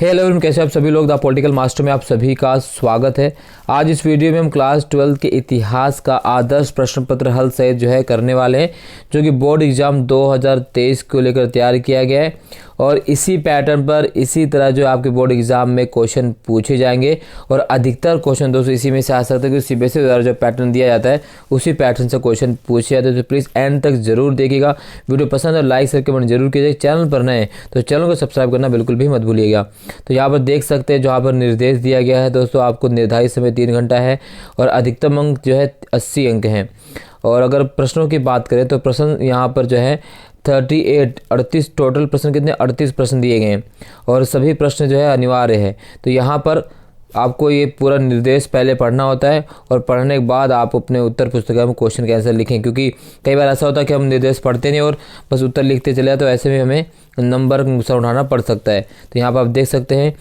Hello everyone, कैसे आप सभी लोग। द पॉलिटिकल मास्टर में आप सभी का स्वागत है। आज इस वीडियो में हम क्लास 12 के इतिहास का आदर्श प्रश्न पत्र हल सहित जो है करने वाले हैं, जो कि बोर्ड एग्जाम 2023 को लेकर तैयार किया गया है। और इसी पैटर्न पर इसी तरह जो आपके बोर्ड एग्जाम में क्वेश्चन पूछे जाएंगे और अधिकतर क्वेश्चन दोस्तों इसी में से आ सकते हैं कि सीबीएसई द्वारा जो पैटर्न दिया जाता है उसी पैटर्न से क्वेश्चन पूछे जाते हैं। तो प्लीज़ एंड तक जरूर देखिएगा। वीडियो पसंद और लाइक शेयर कमेंट जरूर कीजिए। चैनल पर नए तो चैनल को सब्सक्राइब करना बिल्कुल भी मत भूलिएगा। तो यहाँ पर देख सकते हैं, जहाँ पर निर्देश दिया गया है दोस्तों, आपको निर्धारित समय 3 घंटा है और अधिकतम अंक जो है 80 अंक हैं। और अगर प्रश्नों की बात करें तो प्रश्न यहाँ पर जो है 38 टोटल प्रश्न कितने 38 प्रश्न दिए गए हैं और सभी प्रश्न जो है अनिवार्य है। तो यहाँ पर आपको ये पूरा निर्देश पहले पढ़ना होता है और पढ़ने के बाद आप अपने उत्तर पुस्तिका में क्वेश्चन के आंसर लिखें, क्योंकि कई बार ऐसा होता है कि हम निर्देश पढ़ते नहीं और बस उत्तर लिखते चले, तो ऐसे में हमें नंबर नुकसान उठाना पड़ सकता है। तो यहाँ पर आप देख सकते हैं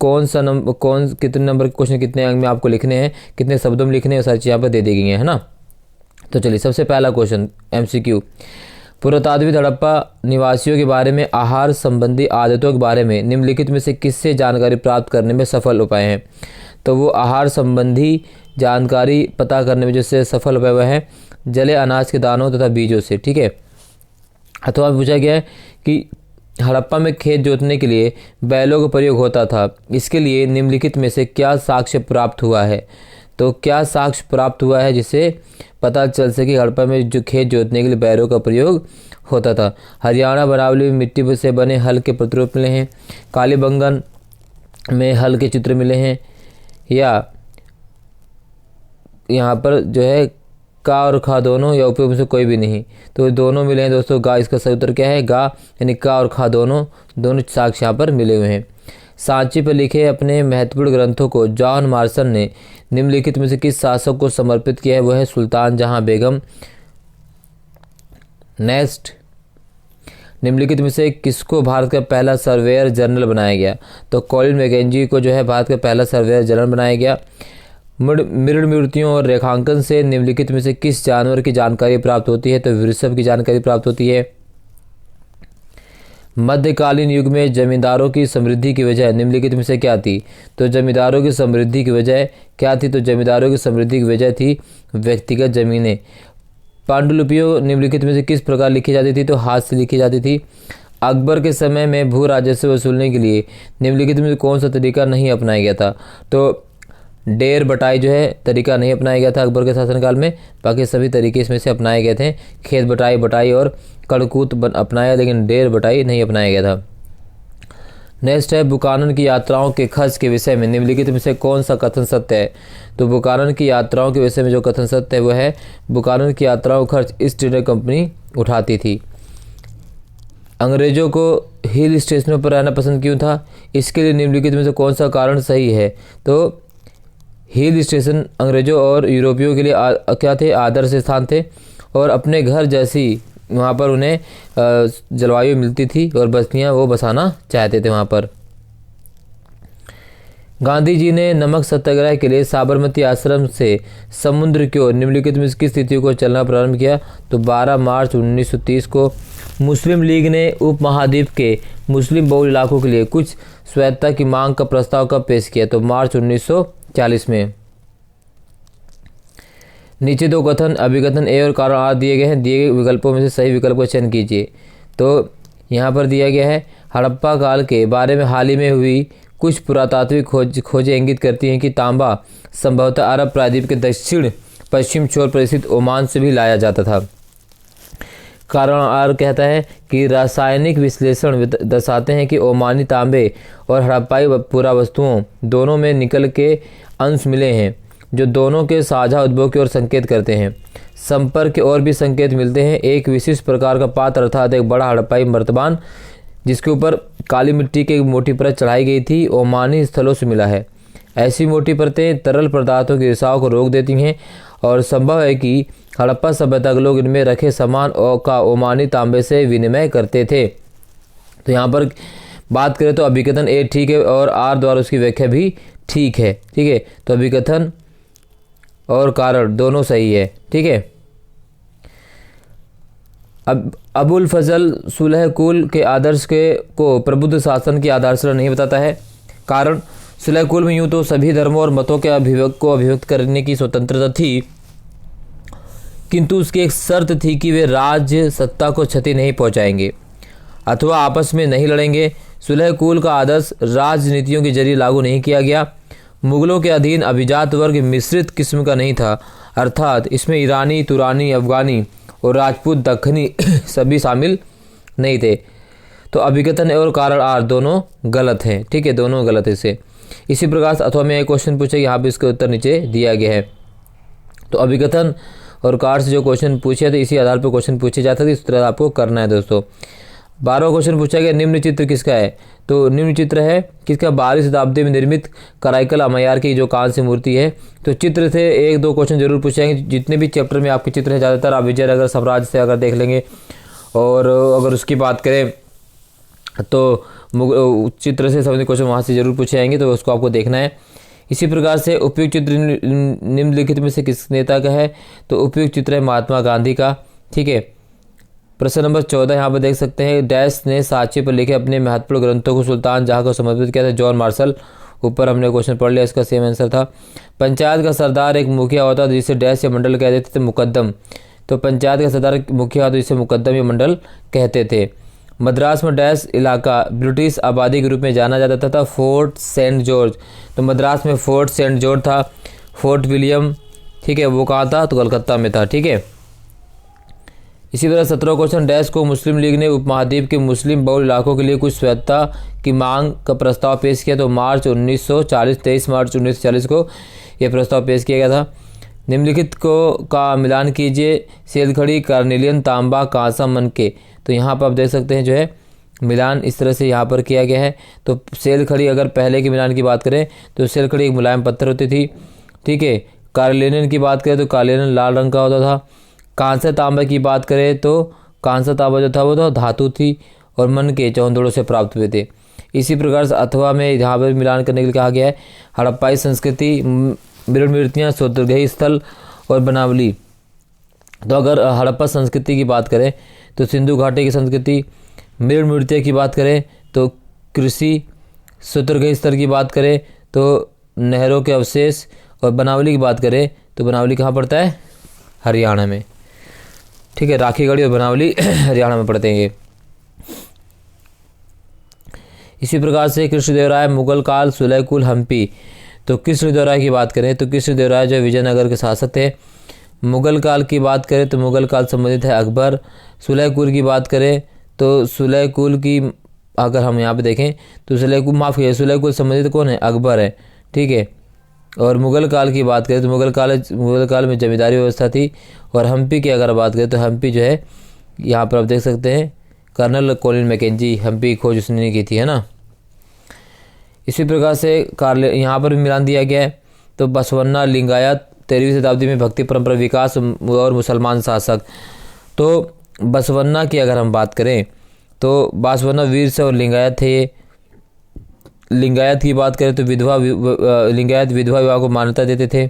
कितने नंबर के क्वेश्चन कितने अंक में आपको लिखने हैं, कितने शब्दों में लिखने हैं, सारी चीज़ यहाँ पर दे दी गई है ना। तो चलिए, सबसे पहला क्वेश्चन MCQ। पुरातात्विक हड़प्पा निवासियों के बारे में आहार संबंधी आदतों के बारे में निम्नलिखित में से किससे जानकारी प्राप्त करने में सफल उपाय हैं। तो वो आहार संबंधी जानकारी पता करने में जिससे सफल उपाय हुए हैं जले अनाज के दानों तथा बीजों से। ठीक है। अथवा पूछा गया है कि हड़प्पा में खेत जोतने के लिए बैलों का प्रयोग होता था, इसके लिए निम्नलिखित में से क्या साक्ष्य प्राप्त हुआ है। तो क्या साक्ष्य प्राप्त हुआ है जिससे पता चल सके हड़प्पा में जो खेत जोतने के लिए बैलों का प्रयोग होता था। हरियाणा बनावली में मिट्टी से बने हल के प्रतिरूप मिले हैं, कालीबंगन में हल के चित्र मिले हैं, या यहाँ पर जो है का और खा दोनों, या उपयोग में से कोई भी नहीं। तो दोनों मिले हैं दोस्तों। गा इसका सही उत्तर क्या है, गा, यानी का और खा दोनों साक्ष्य यहाँ पर मिले हुए हैं। सांची पर लिखे अपने महत्वपूर्ण ग्रंथों को जॉन मार्शन ने निम्नलिखित में से किस शासक को समर्पित किया है। वह है सुल्तान जहां बेगम। नेक्स्ट, निम्नलिखित में से किसको भारत का पहला सर्वेयर जनरल बनाया गया। तो कॉलिन मैकेंजी को जो है भारत का पहला सर्वेयर जनरल बनाया गया। मृण मूर्तियों और रेखांकन से निम्नलिखित में से किस जानवर की जानकारी प्राप्त होती है। तो वृषभ की जानकारी प्राप्त होती है। मध्यकालीन युग में जमींदारों की समृद्धि की वजह निम्नलिखित में से क्या थी। तो जमींदारों की समृद्धि की वजह क्या थी। तो जमींदारों की समृद्धि की वजह थी व्यक्तिगत जमीनें। पांडुलिपियों निम्नलिखित में से किस प्रकार लिखी जाती थी। तो हाथ से लिखी जाती थी। अकबर के समय में भू राजस्व वसूलने के लिए निम्नलिखित में से कौन सा तरीका नहीं अपनाया गया था। तो डेर बटाई जो है तरीका नहीं अपनाया गया था अकबर के शासनकाल में, बाकी सभी तरीके इसमें से अपनाए गए थे। खेत बटाई और कड़कूत अपनाया, लेकिन डेर बटाई नहीं अपनाया गया था। नेक्स्ट है, बुकानन की यात्राओं के खर्च के विषय में निम्नलिखित में से कौन सा कथन सत्य है। तो बुकानन की यात्राओं के विषय में जो कथन सत्य है वह है बुकानन की यात्राओं का खर्च ईस्ट इंडिया कंपनी उठाती थी। अंग्रेजों को हिल स्टेशनों पर रहना पसंद क्यों था। इसके लिए निम्नलिखित में से कौन सा कारण सही है। तो हिल स्टेशन अंग्रेजों और यूरोपियों के लिए क्या थे, आदर्श स्थान थे और अपने घर जैसी वहाँ पर उन्हें जलवायु मिलती थी और बस्तियाँ वो बसाना चाहते थे वहाँ पर। गांधी जी ने नमक सत्याग्रह के लिए साबरमती आश्रम से समुद्र की ओर निम्नलिखित में किस तिथि को चलना प्रारंभ किया। तो 12 मार्च 1930 को। मुस्लिम लीग ने उपमहाद्वीप के मुस्लिम बहुल इलाकों के लिए कुछ स्वायत्तता की मांग का प्रस्ताव कब पेश किया। तो मार्च 1940 में। नीचे दो कथन अभिकथन ए और कारण आर दिए गए हैं। दिए गए विकल्पों में से सही विकल्प का चयन कीजिए। तो यहाँ पर दिया गया है, हड़प्पा काल के बारे में हाल ही में हुई कुछ पुरातात्विक खोजें इंगित करती हैं कि तांबा संभवतः अरब प्रायद्वीप के दक्षिण पश्चिम छोर पर स्थित ओमान से भी लाया जाता था। कारण आर कहता है कि रासायनिक विश्लेषण दर्शाते हैं कि ओमानी तांबे और हड़प्पाई पुरावस्तुओं दोनों में निकल के अंश मिले हैं, जो दोनों के साझा उद्भव की ओर संकेत करते हैं। संपर्क के और भी संकेत मिलते हैं। एक विशिष्ट प्रकार का पात्र अर्थात एक बड़ा हड़प्पाई मर्तबान जिसके ऊपर काली मिट्टी की मोटी परत चढ़ाई गई थी, ओमानी स्थलों से मिला है। ऐसी मोटी परतें तरल पदार्थों की रिसाव को रोक देती हैं और संभव है कि हड़प्पा सभ्यता के लोग इनमें रखे सामान का ओमानी तांबे से विनिमय करते थे। तो यहाँ पर बात करें तो अभिकथन ए ठीक है और आर द्वारा उसकी व्याख्या भी ठीक है। ठीक है, तो अभिकथन और कारण दोनों सही है। ठीक है। अब अबुल फजल सुलह कुल के आदर्श को प्रबुद्ध शासन की आधारशिला नहीं बताता है। कारण, सुलह कुल में यूँ तो सभी धर्मों और मतों के अभिव्यक्त करने की स्वतंत्रता थी, किंतु उसकी एक शर्त थी कि वे राज्य सत्ता को क्षति नहीं पहुंचाएंगे अथवा आपस में नहीं लड़ेंगे। सुलह कुल का आदर्श राजनीतियों के जरिए लागू नहीं किया गया। मुगलों के अधीन अभिजात वर्ग मिश्रित किस्म का नहीं था, अर्थात इसमें ईरानी, तुरानी, अफगानी और राजपूत दक्खनी सभी शामिल नहीं थे। तो अभिकथन और कारण आर दोनों गलत हैं। ठीक है, दोनों गलत है इसे। इसी प्रकार से अथवा में एक क्वेश्चन पूछा, यहाँ पे इसका उत्तर नीचे दिया गया है। तो अभिकथन और कारण से जो क्वेश्चन पूछे थे इसी आधार पर क्वेश्चन पूछे जाते थे, इस तरह आपको करना है दोस्तों। 12वां क्वेश्चन पूछा गया, निम्न चित्र किसका है? तो निम्न चित्र है किसका? 12वीं शताब्दी में निर्मित कराईकल अम्मैयार की जो कांस्य मूर्ति है। तो चित्र से 1-2 क्वेश्चन जरूर पूछेंगे। जितने भी चैप्टर में आपके चित्र है ज़्यादातर आप विजयनगर साम्राज्य से अगर देख लेंगे, और अगर उसकी बात करें तो चित्र से संबंधित क्वेश्चन वहाँ से जरूर पूछे जाएंगे, तो उसको आपको देखना है। इसी प्रकार से उपयुक्त चित्र निम्नलिखित में से किस नेता का है? तो उपयुक्त चित्र है महात्मा गांधी का। ठीक है, प्रश्न नंबर 14 यहाँ पर देख सकते हैं, डैश ने साक्ष्य पर लिखे अपने महत्वपूर्ण ग्रंथों को सुल्तान जहाँ को समर्पित किया था? John Marshall. ऊपर हमने क्वेश्चन पढ़ लिया, इसका सेम आंसर था। पंचायत का सरदार एक मुखिया होता था जिसे डैश या मंडल कहते थे? मुकद्दम। तो पंचायत का सरदार मुखिया होता जिसे मुकद्दम या मंडल कहते थे। मद्रास में डैश इलाका ब्रिटिश आबादी के रूप में जाना जाता था? Fort Saint George. तो मद्रास में फोर्ट सेंट जॉर्ज था। फोर्ट विलियम, ठीक है, वो कहाँ था? तो कलकत्ता में था। ठीक है, इसी तरह 17वां क्वेश्चन, डैश को मुस्लिम लीग ने उपमहाद्वीप के मुस्लिम बहुल इलाकों के लिए कुछ स्वायत्तता की मांग का प्रस्ताव पेश किया? तो मार्च 1940, 23 मार्च 1940 को यह प्रस्ताव पेश किया गया था। निम्नलिखित का मिलान कीजिए, सेलखड़ी, कार्नेलियन, तांबा, कांसा, मनके। तो यहाँ पर आप देख सकते हैं जो है मिलान इस तरह से यहाँ पर किया गया है। तो सेलखड़ी, अगर पहले के मिलान की बात करें तो सेलखड़ी एक मुलायम पत्थर होती थी। ठीक है, कार्नेलियन की बात करें तो कार्नेलियन लाल रंग का होता था। कांसा तांबा की बात करें तो कांसा तांबा जो था वो तो धातु थी, और मन के चौंधड़ों से प्राप्त हुए थे। इसी प्रकार से अथवा में यहाँ पर मिलान करने के लिए कहा गया है, हड़प्पाई संस्कृति, मृणमूर्तियाँ, शोत्रगृह स्थल और बनावली। तो अगर हड़प्पा संस्कृति की बात करें तो सिंधु घाटी की संस्कृति, मृणमूर्तियाँ की बात करें तो कृषि, शोत्रगृह स्थल की बात करें तो नहरों के अवशेष, और बनावली की बात करें तो बनावली कहाँ पड़ता है? हरियाणा में। ठीक है, राखीगढ़ी और बनावली हरियाणा में पड़ते हैं ये। इसी प्रकार से कृष्णदेवराय, मुगल काल, सुलह कुल, हम्पी। तो कृष्णदेवराय की बात करें तो कृष्णदेवराय जो विजयनगर के शासक थे। मुगल काल की बात करें तो मुगल काल संबंधित है अकबर। सुलह कुल की बात करें तो सुलह कुल की अगर हम यहाँ पे देखें तो सुलह कुल संबंधित कौन है? अकबर है। ठीक है, और मुगल काल की बात करें तो मुगल काल में जमींदारी व्यवस्था थी। और हम्पी की अगर बात करें तो हम्पी जो है यहाँ पर आप देख सकते हैं कर्नल कॉलिन मैकेंजी, हम्पी खोज उसने की थी, है ना। इसी प्रकार से यहाँ पर भी मिलान दिया गया है। तो बसवन्ना लिंगायत, 13वीं शताब्दी में भक्ति परंपरा विकास और मुसलमान शासक। तो बसवन्ना की अगर हम बात करें तो बसवन्ना वीर से और लिंगायत थे। लिंगायत की बात करें तो लिंगायत विधवा विवाह को मान्यता देते थे।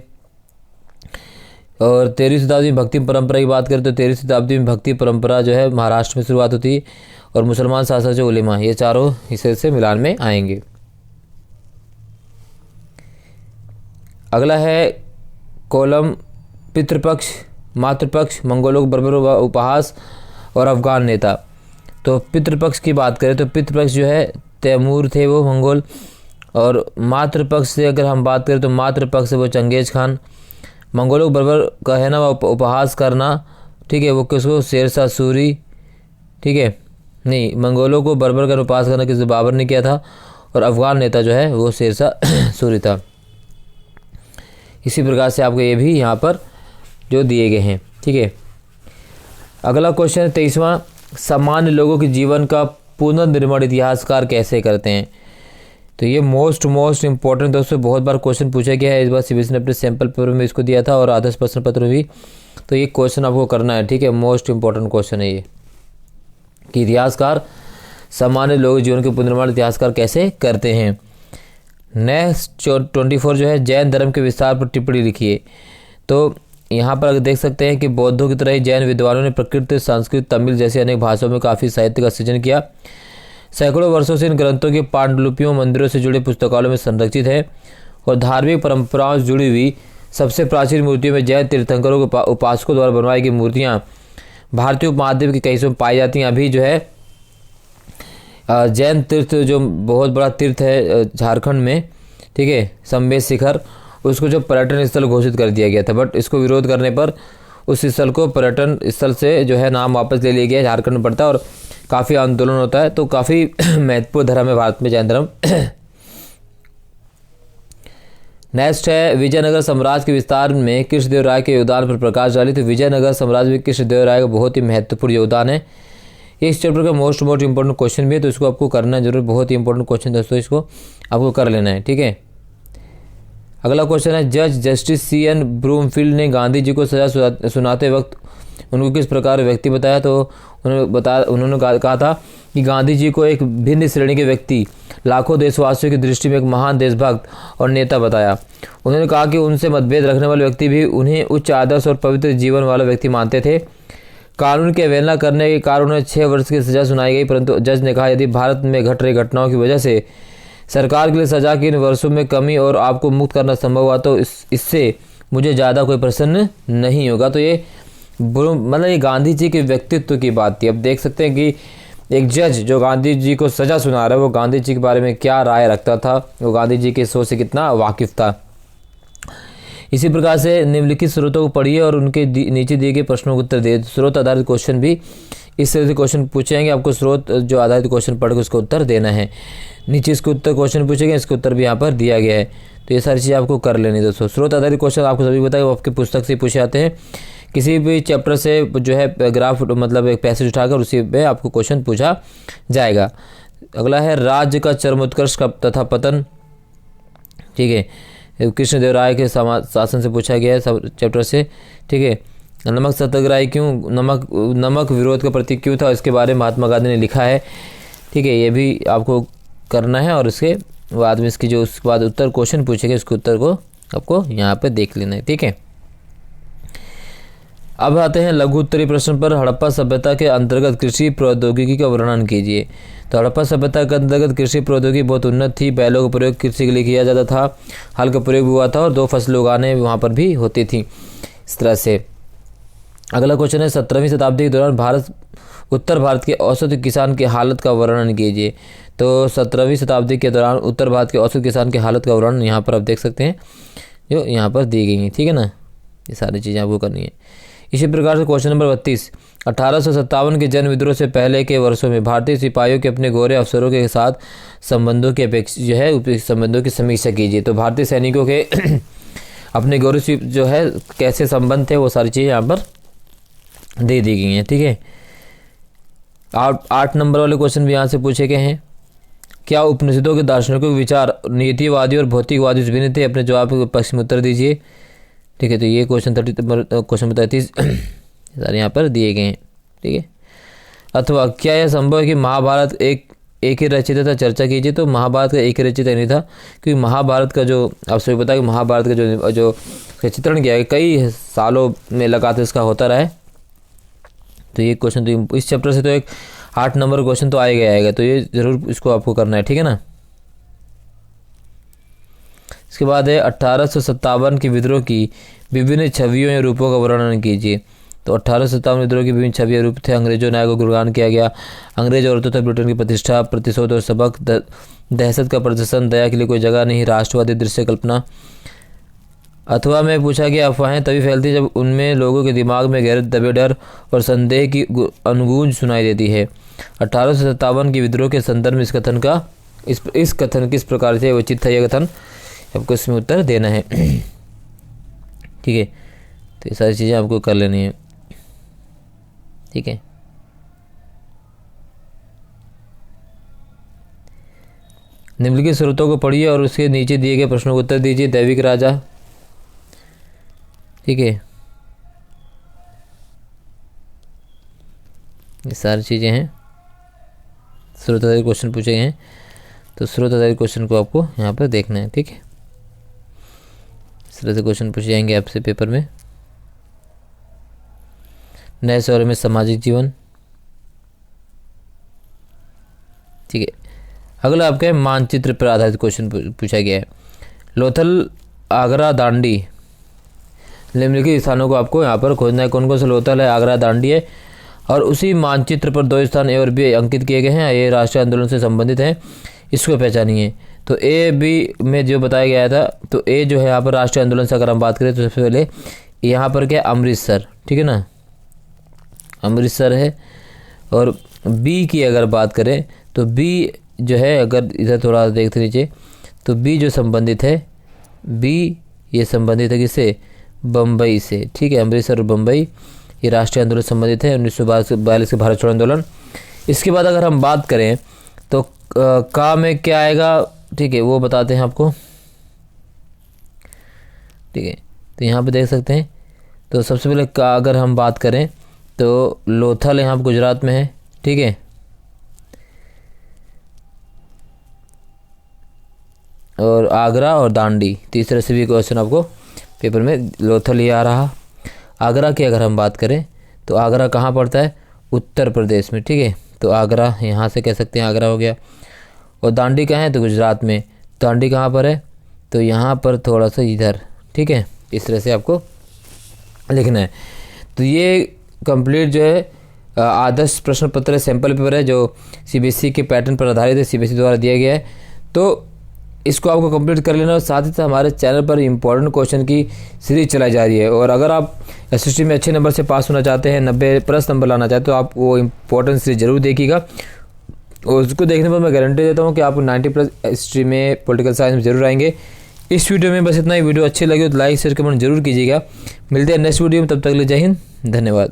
और 13वीं शताब्दी में भक्ति परंपरा की बात करें तो 13वीं शताब्दी में भक्ति परंपरा जो है महाराष्ट्र में शुरुआत होती है। और मुसलमान शासक जो उलेमा, ये चारों हिस्से से मिलान में आएंगे। अगला है कॉलम पितृपक्ष, मातृपक्ष, मंगोलों बर्बर उपहास और अफगान नेता। तो पितृपक्ष की बात करें तो पितृपक्ष जो है तैमूर थे वो मंगोल। और मातृपक्ष से अगर हम बात करें तो मातृपक्ष से वो चंगेज खान। मंगोलों बर्बर का है ना वो उपहास करना, ठीक है, वो किसको? शेरशाह सूरी। ठीक है, नहीं, मंगोलों को बर्बर का उपहास करना किसी बाबर ने किया था। और अफगान नेता जो है वो शेरशाह सूरी था। इसी प्रकार से आपको ये भी यहाँ पर जो दिए गए हैं। ठीक है, अगला क्वेश्चन 23वां, सामान्य लोगों के जीवन का पुनर्निर्माण इतिहासकार कैसे करते हैं? तो ये मोस्ट इंपॉर्टेंट दोस्तों, बहुत बार क्वेश्चन पूछा गया है। इस बार सीबीएसई ने अपने सैंपल पेपर में इसको दिया था और आदर्श प्रश्न पत्र में भी। तो ये क्वेश्चन आपको करना है। ठीक है, मोस्ट इंपॉर्टेंट क्वेश्चन है ये कि इतिहासकार सामान्य लोग जीवन के पुनर्निर्माण इतिहासकार कैसे करते हैं। नेक्स्ट 24 जो है, जैन धर्म के विस्तार पर टिप्पणी लिखिए। तो यहाँ पर देख सकते हैं कि बौद्धों की तरह ही जैन विद्वानों ने प्रकृत, संस्कृत, तमिल जैसी अनेक भाषाओं में काफ़ी साहित्य का सृजन किया। सैकड़ों वर्षों से इन ग्रंथों की पांडुलिपियों मंदिरों से जुड़े पुस्तकालयों में संरक्षित है और धार्मिक परंपराओं से जुड़ी हुई सबसे प्राचीन मूर्तियों में जैन तीर्थंकरों के उपासकों द्वारा बनवाई गई मूर्तियाँ भारतीय उपमहाद्वीप के कई हिस्सों में पाई जाती हैं। अभी जो है जैन तीर्थ जो बहुत बड़ा तीर्थ है झारखंड में, ठीक है, संबेद शिखर, उसको जो पर्यटन स्थल घोषित कर दिया गया था, बट इसको विरोध करने पर उस स्थल को पर्यटन स्थल से जो है नाम वापस ले लिया गया। झारखंड में पड़ता है और काफ़ी आंदोलन होता है, तो काफ़ी महत्वपूर्ण धर्म है भारत में जैन धर्म। नेक्स्ट है विजयनगर साम्राज्य के विस्तार में कृष्णदेवराय के योगदान पर प्रकाश डाली। तो विजयनगर साम्राज्य में कृष्णदेवराय का बहुत ही महत्वपूर्ण योगदान है। इस चैप्टर का मोस्ट इंपॉर्टेंट क्वेश्चन भी है, तो इसको आपको करना जरूर, बहुत ही इंपॉर्टेंट क्वेश्चन दोस्तों, इसको आपको कर लेना है, ठीक है। अगला क्वेश्चन है जज जस्टिस CN ब्रूमफील्ड ने गांधी जी को सजा सुनाते वक्त उनको किस प्रकार व्यक्ति बताया। तो उन्होंने कहा था कि गांधी जी को एक भिन्न श्रेणी के व्यक्ति, लाखों देशवासियों की दृष्टि में एक महान देशभक्त और नेता बताया। उन्होंने कहा कि उनसे मतभेद रखने वाले व्यक्ति भी उन्हें उच्च आदर्श और पवित्र जीवन वाला व्यक्ति मानते थे। कानून की अवहेलना करने के कारण उन्हें 6 वर्ष की सजा सुनाई गई, परंतु जज ने कहा यदि भारत में घट रही घटनाओं की वजह से सरकार के लिए सजा के इन वर्षों में कमी और आपको मुक्त करना संभव हुआ तो इससे मुझे ज़्यादा कोई प्रसन्न नहीं होगा। तो ये मतलब ये गांधी जी के व्यक्तित्व की बात थी। अब देख सकते हैं कि एक जज जो गांधी जी को सजा सुना रहा है वो गांधी जी के बारे में क्या राय रखता था, वो गांधी जी के सोच से कितना वाकिफ था। इसी प्रकार से निम्नलिखित स्रोतों को पढ़िए और उनके नीचे दिए गए प्रश्नों को उत्तर दिए। स्रोत आधारित क्वेश्चन भी इस तरह से क्वेश्चन पूछेंगे, आपको स्रोत जो आधारित क्वेश्चन पढ़ के उसका उत्तर देना है। नीचे इसके उत्तर क्वेश्चन पूछेंगे, इसका उत्तर भी यहाँ पर दिया गया है, तो ये सारी चीज़ें आपको कर लेनी दोस्तों। स्रोत आधारित क्वेश्चन आपको सभी बताए वो आपके पुस्तक से पूछे जाते हैं। किसी भी चैप्टर से जो है ग्राफ मतलब एक पैसेज उठाकर उसी में आपको क्वेश्चन पूछा जाएगा। अगला है राज्य का चरमोत्कर्ष तथा पतन, ठीक है, कृष्णदेवराय के शासन से पूछा गया है चैप्टर से, ठीक है। नमक सत्याग्रह क्यों, नमक विरोध का प्रतीक क्यों था, इसके बारे में महात्मा गांधी ने लिखा है, ठीक है, ये भी आपको करना है। और उसके बाद में इसकी जो उसके बाद उत्तर क्वेश्चन पूछेंगे उसके उत्तर को आपको यहाँ पे देख लेना है, ठीक है। अब आते हैं लघु उत्तरीय प्रश्न पर। हड़प्पा सभ्यता के अंतर्गत कृषि प्रौद्योगिकी का वर्णन कीजिए। तो हड़प्पा सभ्यता के अंतर्गत कृषि प्रौद्योगिकी बहुत उन्नत थी। बैलों का प्रयोग कृषि के लिए किया जाता था, हल का प्रयोग भी हुआ था और 2 फसलें उगाने वहाँ पर भी होती थी, इस तरह से। अगला क्वेश्चन है 17वीं शताब्दी के दौरान उत्तर भारत के औसत किसान की हालत का वर्णन कीजिए। तो 17वीं शताब्दी के दौरान उत्तर भारत के औसत किसान की हालत का वर्णन यहाँ पर आप देख सकते हैं, जो यहाँ पर दी गई है, ठीक है ना। ये सारी चीज़ें आपको करनी है। इसी प्रकार से क्वेश्चन नंबर 32, 1857 के जन विद्रोह से पहले के वर्षों में भारतीय सिपाहियों के अपने गोरे अफसरों के साथ संबंधों की अपेक्षा जो है संबंधों की समीक्षा कीजिए। तो भारतीय सैनिकों के अपने गोरे जो है कैसे संबंध थे वो सारी चीज़ें यहाँ पर दे दी गई हैं, ठीक है। 8 नंबर वाले क्वेश्चन भी यहाँ से पूछे गए हैं। क्या उपनिषदों के दार्शनिकों के विचार नीतिवादी और भौतिकवादी से भिन्न थे? अपने जवाब के पक्ष में उत्तर दीजिए, ठीक है। तो ये क्वेश्चन 33 सारे यहाँ पर दिए गए हैं, ठीक है। अथवा क्या यह संभव है कि महाभारत एक ही रचयिता था? चर्चा कीजिए। तो महाभारत का एक ही रचयिता नहीं था, क्योंकि महाभारत का जो आप सभी पता है कि महाभारत का जो चित्रण किया है कई सालों में लगातार इसका होता रहा है। तो ये क्वेश्चन तो इस चैप्टर से तो एक 8 नंबर क्वेश्चन तो आएगा, तो ये ज़रूर इसको आपको करना है, ठीक है ना। इसके बाद है 1857 के विद्रोह की विभिन्न छवियों या रूपों का वर्णन कीजिए। तो 1857 विद्रोह की विभिन्न छवियाँ रूप थे। अंग्रेजों न्याय को गुणगान किया गया, अंग्रेज औरतों तक ब्रिटेन की प्रतिष्ठा, प्रतिशोध और सबक, दहशत का प्रदर्शन, दया के लिए कोई जगह नहीं, राष्ट्रवादी दृश्य कल्पना। अथवा में पूछा गया अफवाहें तभी फैलती जब उनमें लोगों के दिमाग में गैरत, दबे डर और संदेह की अनुगूंज सुनाई देती है। 1857 के विद्रोह के संदर्भ में इस कथन किस प्रकार से उचित था? यह कथन आपको इसमें उत्तर देना है, ठीक है। तो ये सारी चीज़ें आपको कर लेनी है, ठीक है। निम्नलिखित स्रोतों को पढ़िए और उसके नीचे दिए गए प्रश्नों को उत्तर दीजिए। दैविक राजा, ठीक है, ये सारी चीज़ें हैं। स्रोत आधारित क्वेश्चन पूछे गए हैं, तो स्रोत आधारित क्वेश्चन को आपको यहाँ पर देखना है, ठीक है। इस तरह से क्वेश्चन पूछे जाएंगे आपसे पेपर में। नए शहरों में सामाजिक जीवन। ठीक है, अगला आपके मानचित्र पर आधारित क्वेश्चन पूछा गया है। लोथल, आगरा, दांडी, निम्नलिखित स्थानों को आपको यहाँ पर खोजना है। कौन कौन सा लोथल है, आगरा, दांडी है। और उसी मानचित्र पर 2 स्थान ए और बी अंकित किए गए हैं। ये राष्ट्रीय आंदोलन से संबंधित हैं, इसको पहचानिए। तो ए बी में जो बताया गया था, तो ए जो है यहाँ पर राष्ट्रीय आंदोलन से अगर हम बात करें तो सबसे पहले यहाँ पर क्या, अमृतसर, ठीक है ना, अमृतसर है। और बी की अगर बात करें तो बी जो है, अगर इधर थोड़ा देखते नीचे, तो बी जो संबंधित है, बी ये संबंधित है किससे, बम्बई से। ठीक है, अमृतसर और बम्बई ये राष्ट्रीय आंदोलन संबंधित है, 1942 के भारत छोड़ो आंदोलन। इसके बाद अगर हम बात करें तो का में क्या आएगा, ठीक है, वो बताते हैं आपको। ठीक है, तो यहाँ पे देख सकते हैं। तो सबसे पहले का अगर हम बात करें तो लोथल यहाँ पर गुजरात में है। ठीक है, और आगरा और दांडी, तीसरे से भी क्वेश्चन आपको पेपर में लोथल ही आ रहा। आगरा की अगर हम बात करें तो आगरा कहाँ पड़ता है, उत्तर प्रदेश में। ठीक है, तो आगरा यहाँ से कह सकते हैं, आगरा हो गया। और दांडी कहाँ है, तो गुजरात में। दांडी कहाँ पर है, तो यहाँ पर थोड़ा सा इधर। ठीक है, इस तरह से आपको लिखना है। तो ये कंप्लीट जो है आदर्श प्रश्न पत्र सैम्पल पेपर है, जो सीबीएसई के पैटर्न पर आधारित है, सीबीएसई द्वारा दिया गया है। तो इसको आपको कंप्लीट कर लेना। और साथ ही साथ हमारे चैनल पर इंपॉर्टेंट क्वेश्चन की सीरीज चलाई जा रही है। और अगर आप एसएसटी में अच्छे नंबर से पास होना चाहते हैं, 90+ नंबर लाना चाहते हो, तो आप वो इंपॉर्टेंट सीरीज जरूर देखिएगा। और उसको देखने पर मैं गारंटी देता हूँ कि आप 90+ हिस्ट्री में, पॉलिटिकल साइंस में जरूर आएंगे। इस वीडियो में बस इतना ही। वीडियो अच्छी लगी तो लाइक शेयर कमेंट जरूर कीजिएगा। मिलते हैं नेक्स्ट वीडियो में, तब तक के लिए जय हिंद, धन्यवाद।